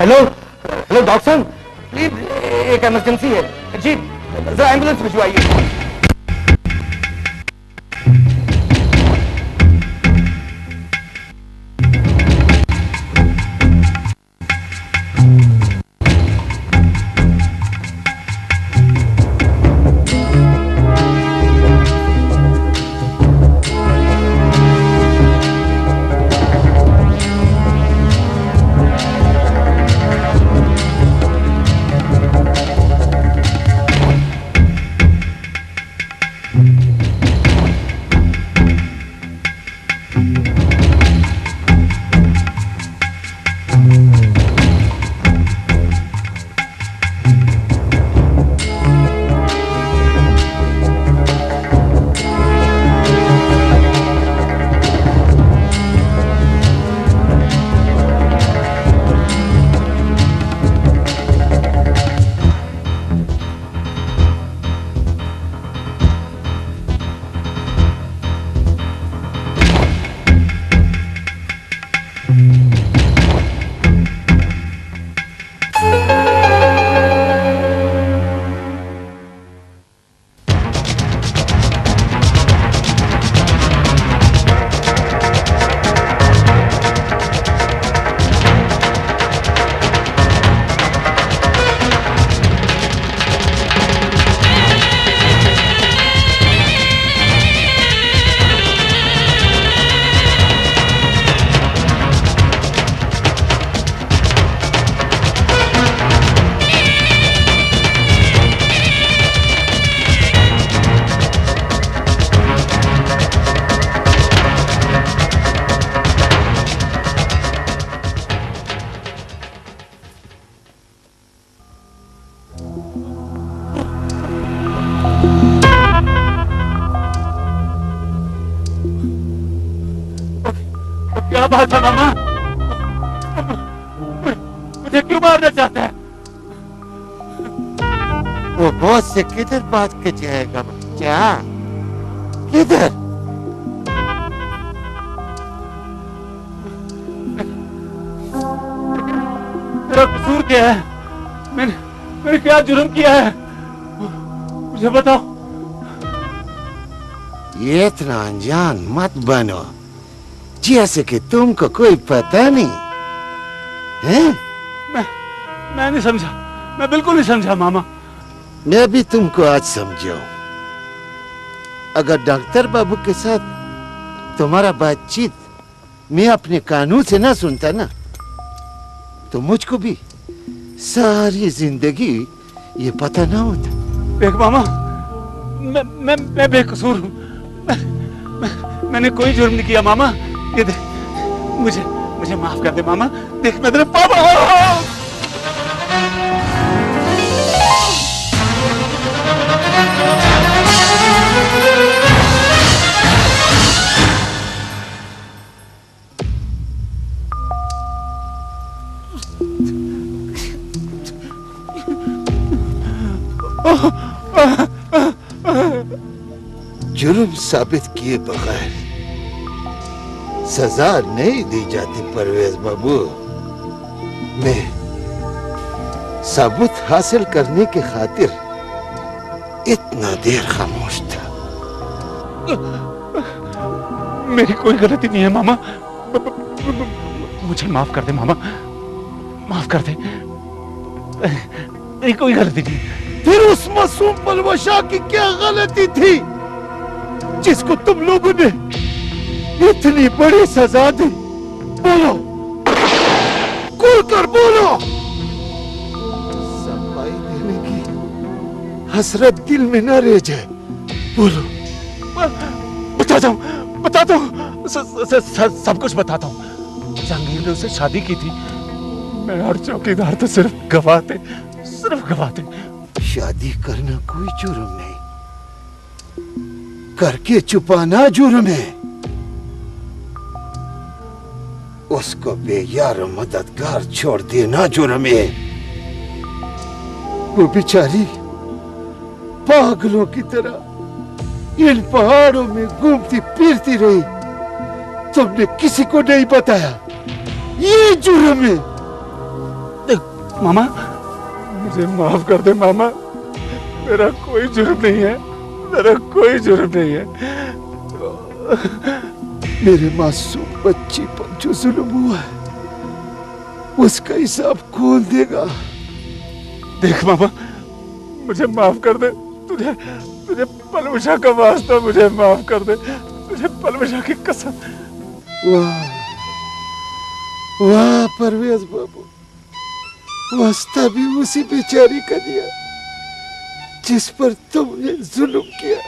Hello hello doctor, please एक emergency है जी, जरा एम्बुलेंस भिजवाइए। क्या बात है मामा? मुझे क्यों मारना चाहता है? वो बॉस से किधर बात कर जाएगा बच्चा? किधर? मेरा कसूर क्या है? मैंने क्या जुर्म किया है? मुझे बताओ। ये इतना अनजान मत बनो जैसे कि तुमको कोई पता नहीं है। मैं नहीं समझा, मैं बिल्कुल नहीं समझा मामा। मैं भी तुमको आज समझाऊं। अगर डॉक्टर बाबू के साथ तुम्हारा बातचीत मैं अपने कानून से ना सुनता ना, तो मुझको भी सारी जिंदगी ये पता ना होता। देख मामा, मैं बेकसूर हूँ। मैंने कोई जुर्म नहीं किया मामा। ये देख, मुझे माफ कर दे मामा। देख मैं तेरे पापा। जुर्म साबित किए बगैर सजा नहीं दी जाती परवेज बाबू। मैं सबूत हासिल करने के खातिर इतना देर खामोश था। मेरी कोई गलती नहीं है मामा। मुझे माफ कर दे मामा, माफ कर दे। मेरी कोई गलती नहीं। फिर उस मासूम परवशा की क्या गलती थी जिसको तुम लोगों ने इतनी बड़ी सजा दी? बोलो, खुलकर बोलो। सफाई देने की हसरत दिल में न रह जाए। बोलो। बताता हूँ, सब कुछ बताता हूँ। जहांगीर ने उससे शादी की थी। मैं और चौकीदार तो सिर्फ गवाह थे। शादी करना कोई जुर्म नहीं, करके छुपाना जुर्म है। उसको बेयार मददगार छोड़ देना जुर्म है। वो बेचारी पागलों की तरह इन पहाड़ों में घूमती फिरती रही। तुमने किसी को नहीं बताया। ये जुर्म है। मामा, मुझे माफ कर दे मामा, मेरा कोई जुर्म नहीं है, मेरा कोई जुर्म नहीं है। मेरे मासूम बच्ची पर जो जुल्म हुआ है उसका हिसाब कौन देगा? देख मामा, मुझे माफ कर दे, तुझे तुझे पलवशा का वास्ता मुझे माफ कर दे, तुझे पलवशा की कसम। वाह वाह परवेज बाबू, वास्ता भी उसी बेचारी का दिया जिस पर तुमने जुल्म किया।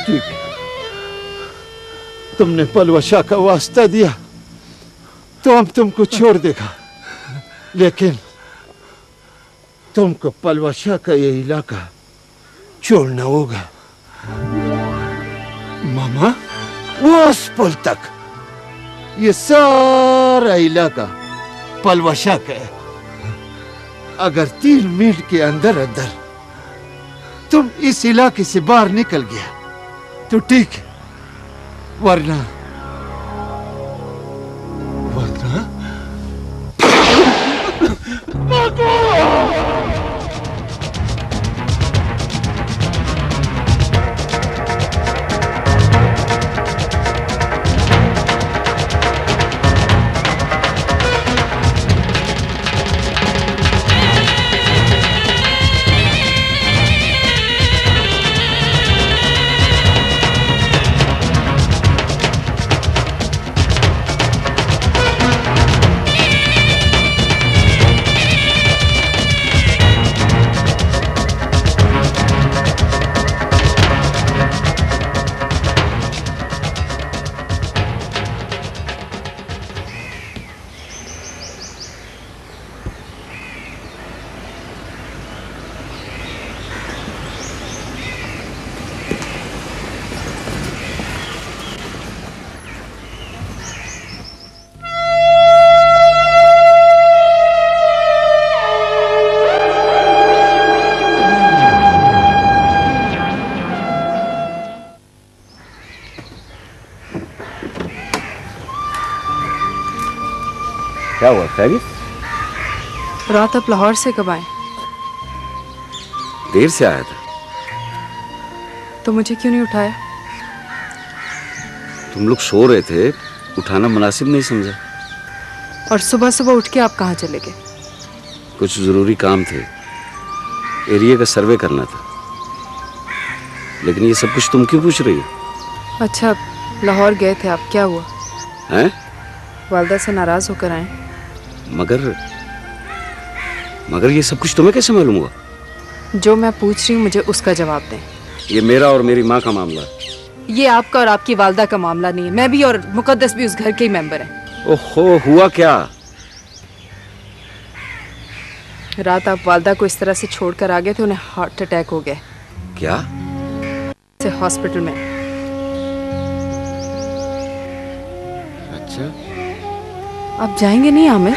ठीक है, तुमने पलवशा का वास्ता दिया तो हम तुमको छोड़ देगा, लेकिन तुमको पलवशा का ये इलाका छोड़ना होगा। मामा, उस पल तक ये सारा इलाका पलवशा का है। अगर 3 मील के अंदर अंदर तुम इस इलाके से बाहर निकल गया तो ठीक है, वरना क्या हुआ खैरियत? रात आप लाहौर से कब आए? देर से आया था। तो मुझे क्यों नहीं उठाया? तुम लोग सो रहे थे, उठाना मुनासिब नहीं समझा। और सुबह सुबह उठ के आप कहाँ चले गए? कुछ जरूरी काम थे, एरिया का सर्वे करना था। लेकिन ये सब कुछ तुम क्यों पूछ रही हो? अच्छा, लाहौर गए थे आप, क्या हुआ? हैं? वालदा से नाराज होकर आए? मगर ये सब कुछ तुम्हें कैसे मालूम हुआ? जो मैं पूछ रही हूँ मुझे उसका जवाब दें। ये मेरा और मेरी माँ का मामला है। ये आपका और आपकी वालदा का मामला नहीं है। मैं भी और मुकद्दस भी उस घर के ही मेंबर हैं। ओहो, हुआ क्या? रात आप वालदा को इस तरह से छोड़कर आ गए थे, उन्हें हार्ट अटैक हो गया। क्या? से हॉस्पिटल में। अच्छा, आप जाएंगे नहीं आमिर?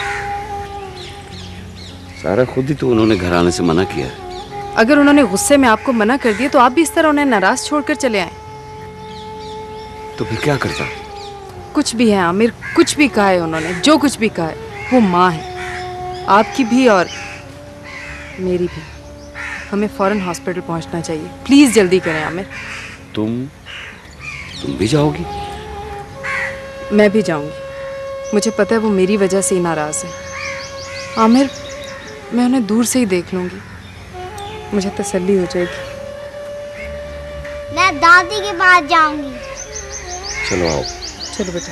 सारा खुद ही तो उन्होंने घर आने से मना किया है। अगर उन्होंने गुस्से में आपको मना कर दिया तो आप भी इस तरह उन्हें नाराज छोड़कर चले आए? तो फिर क्या करता? कुछ भी है आमिर, कुछ भी कहा है उन्होंने, जो कुछ भी कहा है, वो माँ है, आपकी भी और मेरी भी। हमें फौरन हॉस्पिटल पहुंचना चाहिए। प्लीज जल्दी करें आमिर। तुम भी जाओगी? मैं भी जाऊंगी। मुझे पता है वो मेरी वजह से ही नाराज है। आमिर, मैं उन्हें दूर से ही देख लूंगी, मुझे तसल्ली हो जाएगी। मैं दादी के पास जाऊंगी। चलो आओ। चलो बेटा।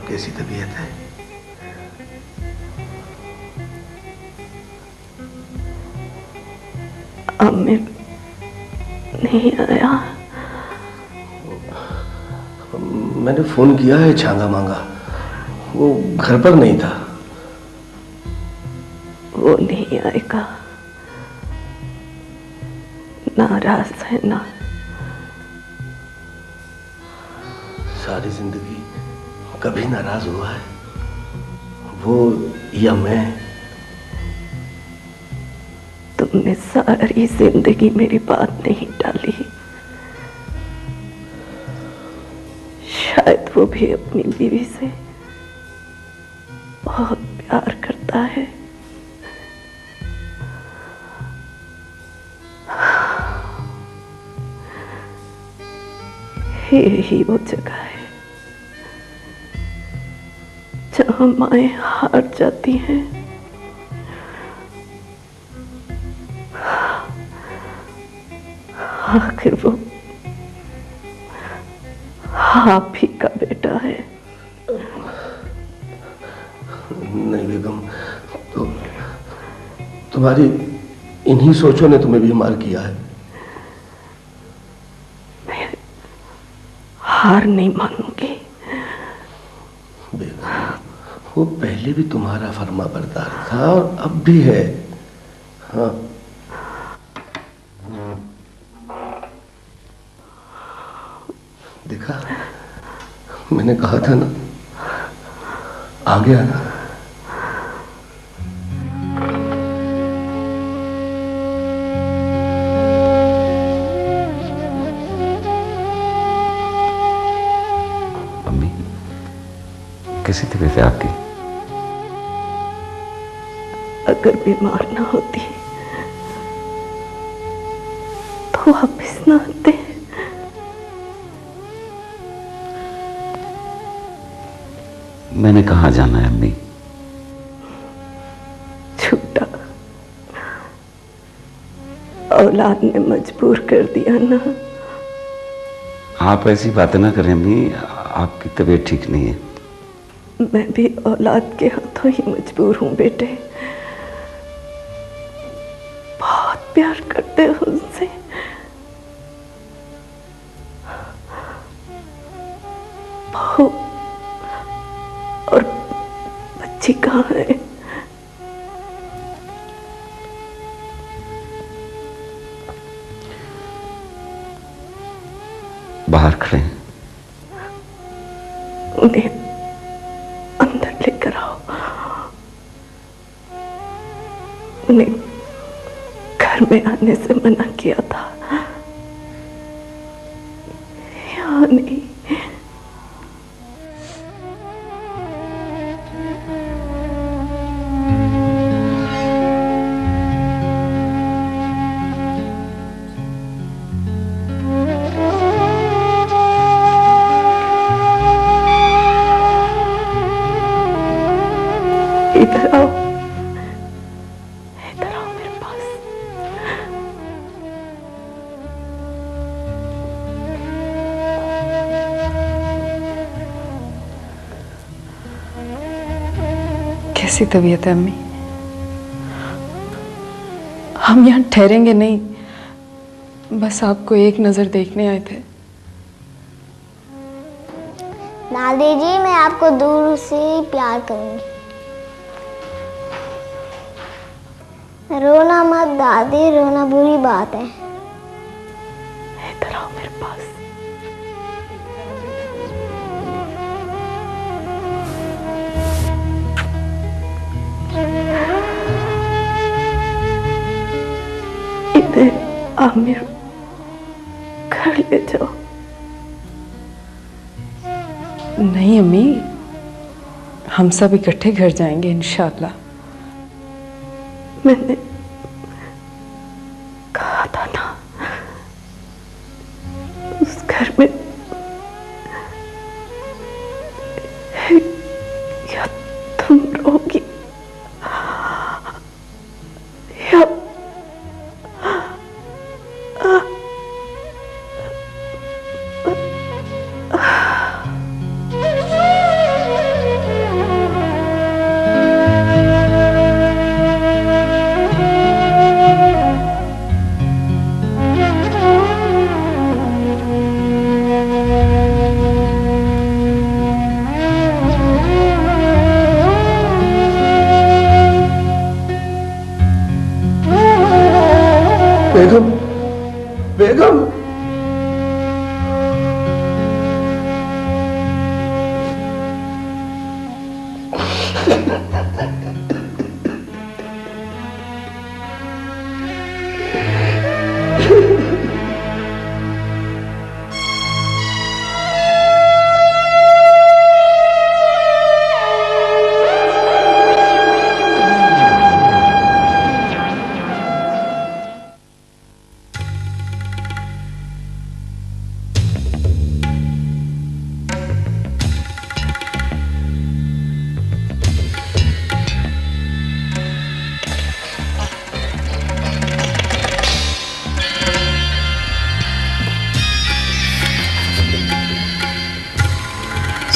कैसी तबीयत है? आमिर नहीं आया। मैंने फोन किया है छांगा मांगा, वो घर पर नहीं था। वो नहीं आएगा, नाराज है ना। सारी जिंदगी कभी नाराज हुआ है वो या मैं? तुमने सारी जिंदगी मेरी बात नहीं टाली। शायद वो भी अपनी बीवी से बहुत प्यार करता है। यही वो जगह है जहां माएं हार जाती हैं। आखिर वो आप ही का बेटा है। नहीं बेगम, तो तुम्हारी इन्हीं सोचों ने तुम्हें बीमार किया है। मैं हार नहीं मानूंगी। बेगम, वो पहले भी तुम्हारा फर्मा बरदार था और अब भी है। हाँ, देखा, मैंने कहा था ना, आ गया ना। मम्मी, कैसी तबीयत है आपकी? अगर बीमार ना होती तो वापिस ना आते। मैंने कहाँ जाना है अम्मी? छूटा, औलाद ने मजबूर कर दिया ना। आप ऐसी बातें ना करें अम्मी, आपकी तबीयत ठीक नहीं है। मैं भी औलाद के हाथों ही मजबूर हूं बेटे। बहुत प्यार करते हो उनसे। बहू और बच्ची कहाँ है? बाहर खड़े हैं। उन्हें अंदर लेकर आओ। उन्हें घर में आने से मना किया था, या नहीं? इधर आओ, इधर आओ मेरे पास। कैसी तबीयत है अम्मी? हम यहाँ ठहरेंगे नहीं, बस आपको एक नजर देखने आए थे। दादी जी, मैं आपको दूर से ही प्यार करूंगी। रोना मत दादी, रोना बुरी बात है। इधर आओ मेरे पास। इन्हें आमिर घर ले जाओ। नहीं अम्मी, हम सब इकट्ठे घर जाएंगे इंशाल्लाह। मैंने कहा था ना, उस घर में या तुम रहोगी या बेगम, बेगम।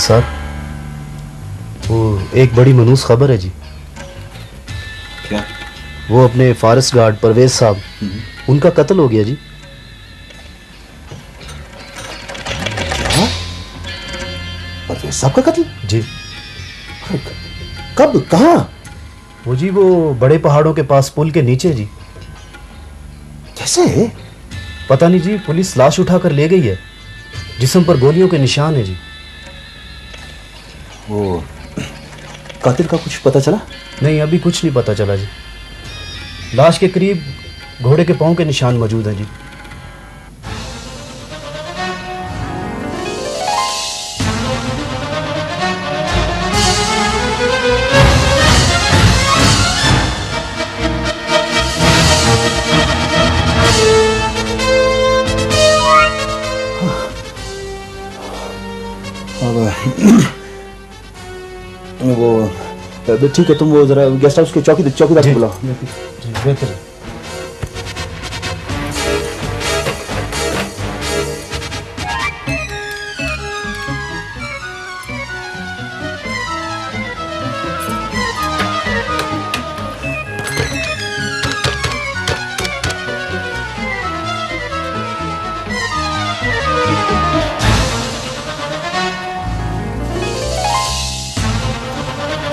सर, वो एक बड़ी मनूस खबर है जी। क्या? वो अपने फॉरेस्ट गार्ड परवेज साहब, उनका कत्ल हो गया जी। क्या? परवेज साहब का कत्ल? जी। कब, कहाँ? वो जी, वो बड़े पहाड़ों के पास पुल के नीचे जी। कैसे? पता नहीं जी, पुलिस लाश उठाकर ले गई है। जिस्म पर गोलियों के निशान है जी। वो कातिल का कुछ पता चला? नहीं, अभी कुछ नहीं पता चला जी। लाश के करीब घोड़े के पांव के निशान मौजूद हैं जी। वो ठीक है, तुम वो जरा गेस्ट हाउस के चौकीदार को बुलाओ। बेहतर है।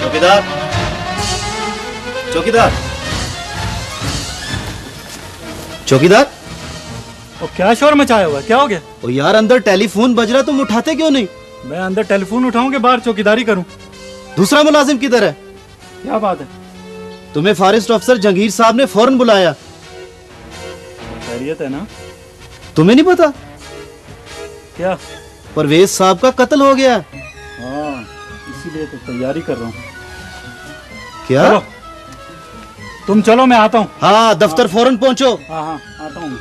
चौकीदार, चौकीदार, चौकीदार। और क्या शोर मचाया हुआ है? क्या हो गया? ओ यार, अंदर टेलीफोन बज रहा, तुम उठाते क्यों नहीं? मैं अंदर टेलीफोन उठाऊं कि बाहर चौकीदारी करूं? दूसरा मुलाजिम किधर है? क्या बात है? तुम्हें फॉरेस्ट ऑफिसर जंगीर साहब ने फौरन बुलाया। खैरियत है ना? तुम्हें नहीं पता? क्या? परवेज साहब का कत्ल हो गया। हाँ, इसीलिए तो तैयारी कर रहा हूँ। क्या? चलो, तुम चलो, मैं आता हूँ। हाँ, दफ्तर फौरन पहुंचो। हाँ हाँ, आता हूँ।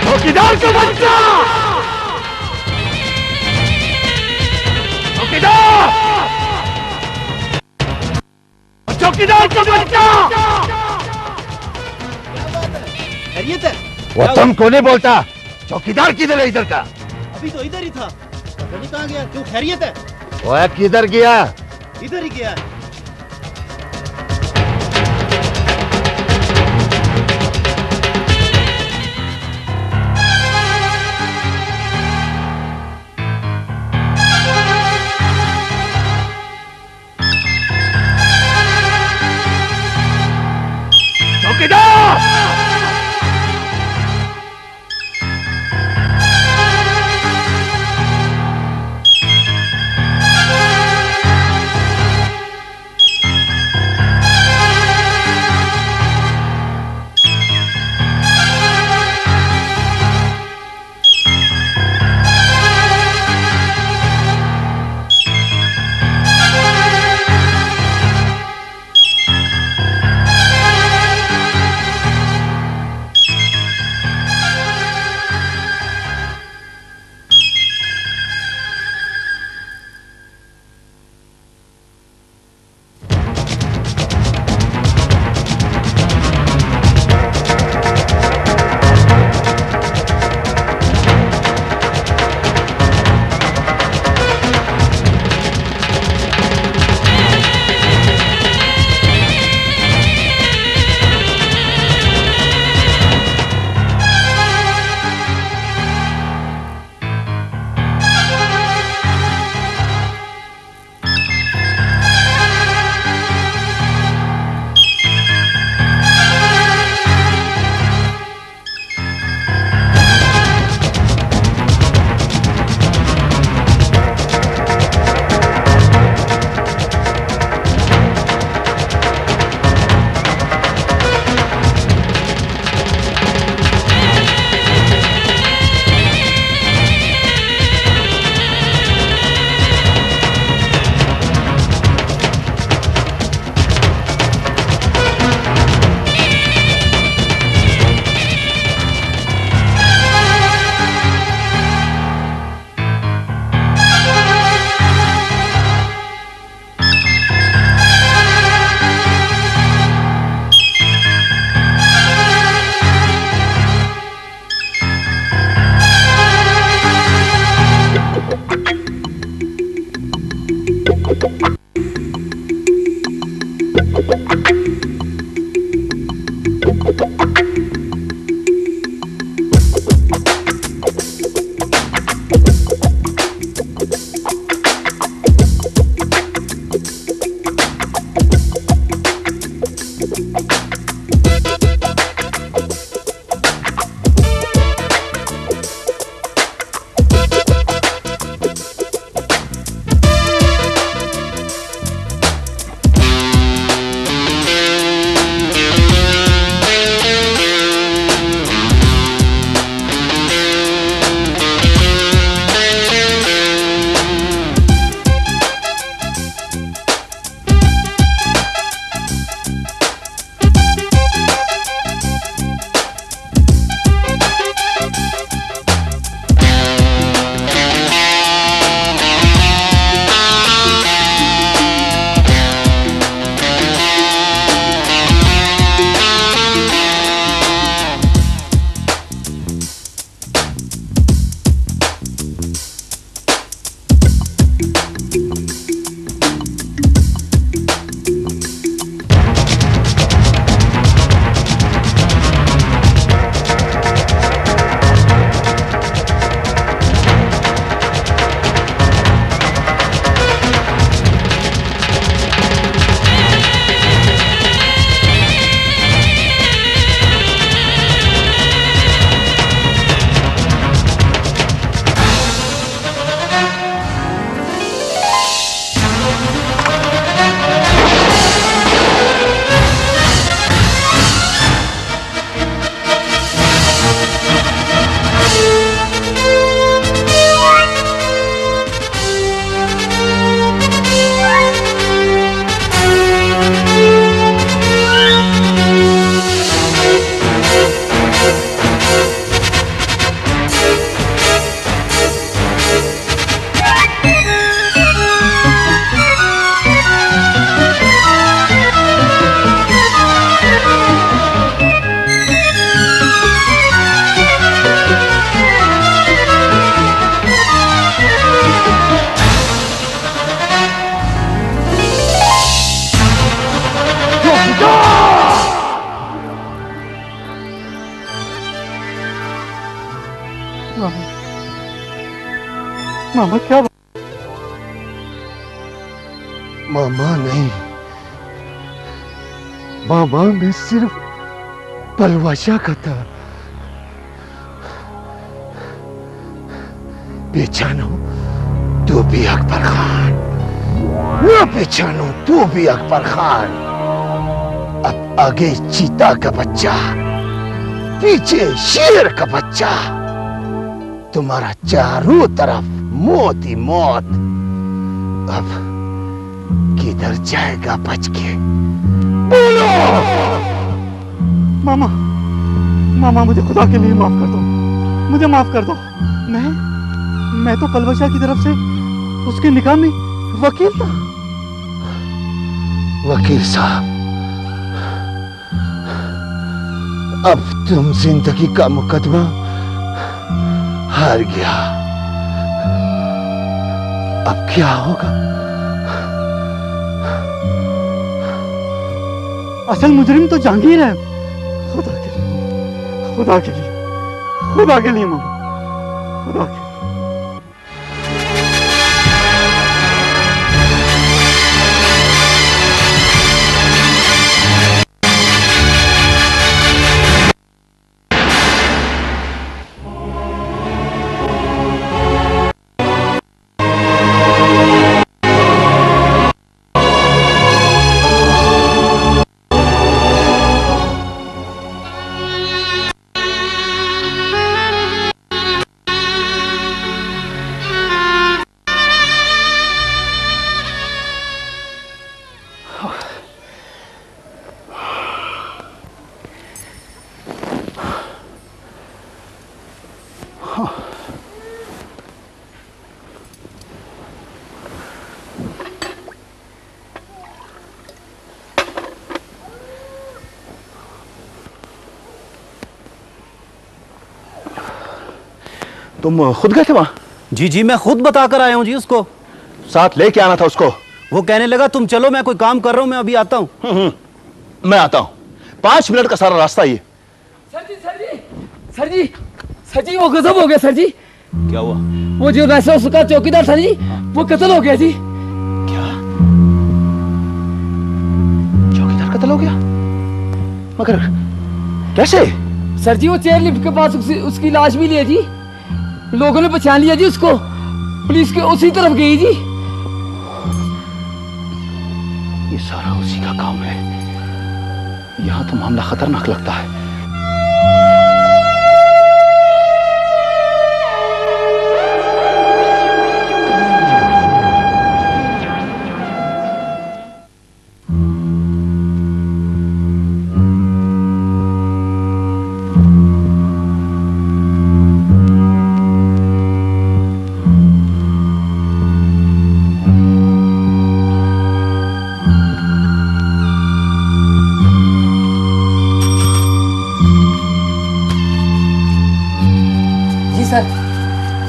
चौकीदार का बच्चा! चौकीदार! चौकीदार का बच्चा! खैरियत है? वो तुमको नहीं बोलता। चौकीदार किधर है इधर का? अभी तो इधर ही था। पता नहीं कहाँ गया। क्यों, खैरियत है? वो किधर गया? इधर ही गया। चौकीदार! मामा क्या मामा नहीं, मामा मैं सिर्फ पलवाशा का था। पहचानो तू भी अकबर खान, न पहचानो तू भी अकबर खान। अब आगे चीता का बच्चा, पीछे शेर का बच्चा, तुम्हारा चारों तरफ मौत ही मौत। अब किधर जाएगा बच के? बोलो। मामा, मामा मुझे खुदा के लिए माफ कर दो, मुझे माफ कर दो। मैं तो पलवशा की तरफ से उसके निकाह में वकील था। वकील साहब, अब तुम जिंदगी का मुकदमा हार गया। अब क्या होगा? असल मुजरिम तो जहांगीर है। खुदा के लिए, खुदा के लिए, खुदा के लिए मामा, खुदा के लिए। तुम खुद गए थे वहां? जी जी, मैं खुद बताकर आया हूं जी उसको। साथ लेके आना था उसको, वो कहने लगा तुम चलो, मैं कोई काम कर रहा हूं, मैं अभी आता हूं। मैं आता हूं, 5 मिनट का सारा रास्ता ये। सर जी सर जी सर जी सर जी, वो गजब हो गया सर जी। क्या हुआ? वो जो वैसे उसका चौकीदार था जी, वो कत्ल हो गया जी। क्या? चौकीदार कत्ल हो गया? मगर कैसे? सर जी वो चेयर लिफ्ट के पास उसकी लाश मिली है जी। लोगों ने पहचान लिया जी उसको, पुलिस के उसी तरफ गई जी। ये सारा उसी का काम है। यहां तो मामला खतरनाक लगता है।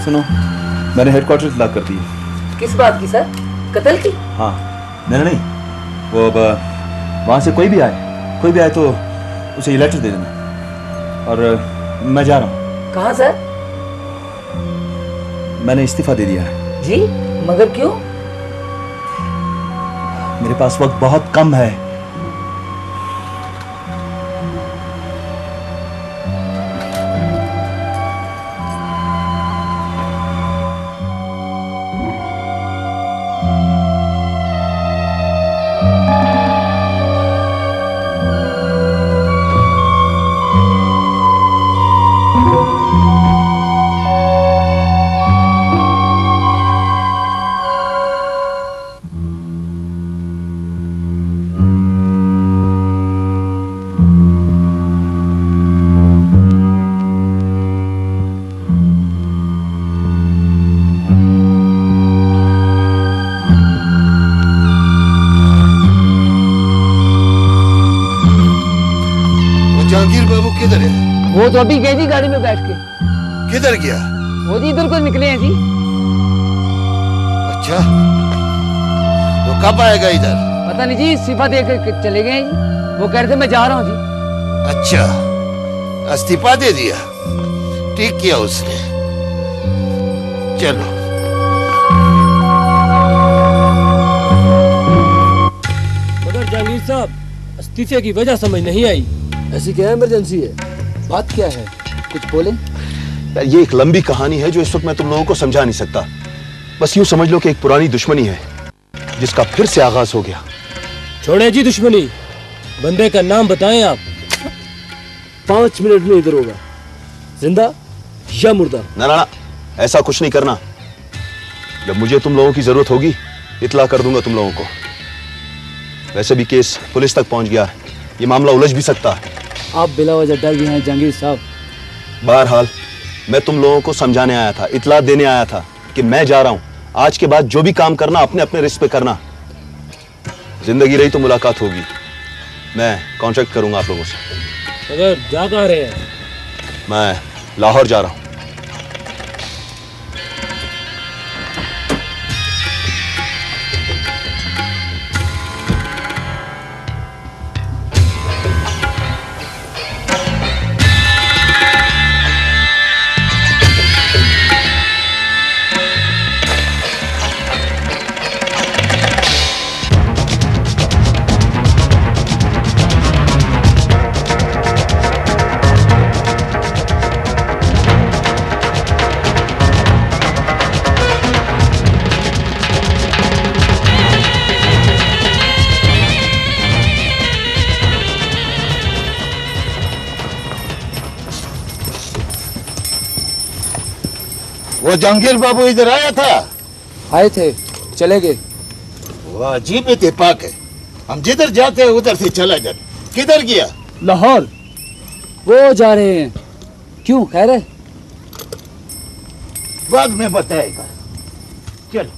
सुनो, मैंने हेडक्वार्टर इत्तला कर दी है। किस बात की सर? कत्ल की? हाँ, नहीं, वो अब वहाँ से कोई भी आए तो उसे ये लेटर दे देना। और मैं जा रहा हूँ। कहाँ सर? मैंने इस्तीफा दे दिया है। जी, मगर क्यों? मेरे पास वक्त बहुत कम है। जहांगीर बाबू किधर है? वो तो अभी गए जी गाड़ी में बैठ के। किधर गया? वो जी इधर को निकले हैं जी। अच्छा, तो कब आएगा इधर? पता नहीं जी, इस्तीफा दे के चले गए हैं जी। वो कह रहे थे मैं जा रहा हूँ जी। अच्छा, इस्तीफा दे दिया, ठीक किया उसने। चलो। मगर जहांगीर साहब, इस्तीफे की वजह समझ नहीं आई। ऐसी क्या इमरजेंसी है? बात क्या है, कुछ बोले? यार ये एक लंबी कहानी है जो इस वक्त मैं तुम लोगों को समझा नहीं सकता। बस यूं समझ लो कि एक पुरानी दुश्मनी है जिसका फिर से आगाज हो गया। छोड़े जी दुश्मनी, बंदे का नाम बताएं आप। 5 मिनट में इधर होगा, जिंदा या मुर्दा। ना, ऐसा कुछ नहीं करना। जब मुझे तुम लोगों की जरूरत होगी इत्तला कर दूंगा तुम लोगों को। वैसे भी केस पुलिस तक पहुंच गया है, ये मामला उलझ भी सकता है। आप बिला वजह डर गए हैं जहांगीर साहब। बहरहाल मैं तुम लोगों को समझाने आया था, इत्तला देने आया था कि मैं जा रहा हूं। आज के बाद जो भी काम करना अपने अपने रिस्क पे करना। जिंदगी रही तो मुलाकात होगी, मैं कांटेक्ट करूंगा आप लोगों से। मगर जा कहाँ रहे हैं? मैं लाहौर जा रहा हूं। वो जहांगीर बाबू इधर आया था? आए थे, चले गए। वो अजीब इत्तेफाक है, हम जिधर जाते हैं उधर से चला जाता। किधर गया? लाहौर। वो जा रहे हैं। क्यों, खैर है? बाद में बताएगा। चलो।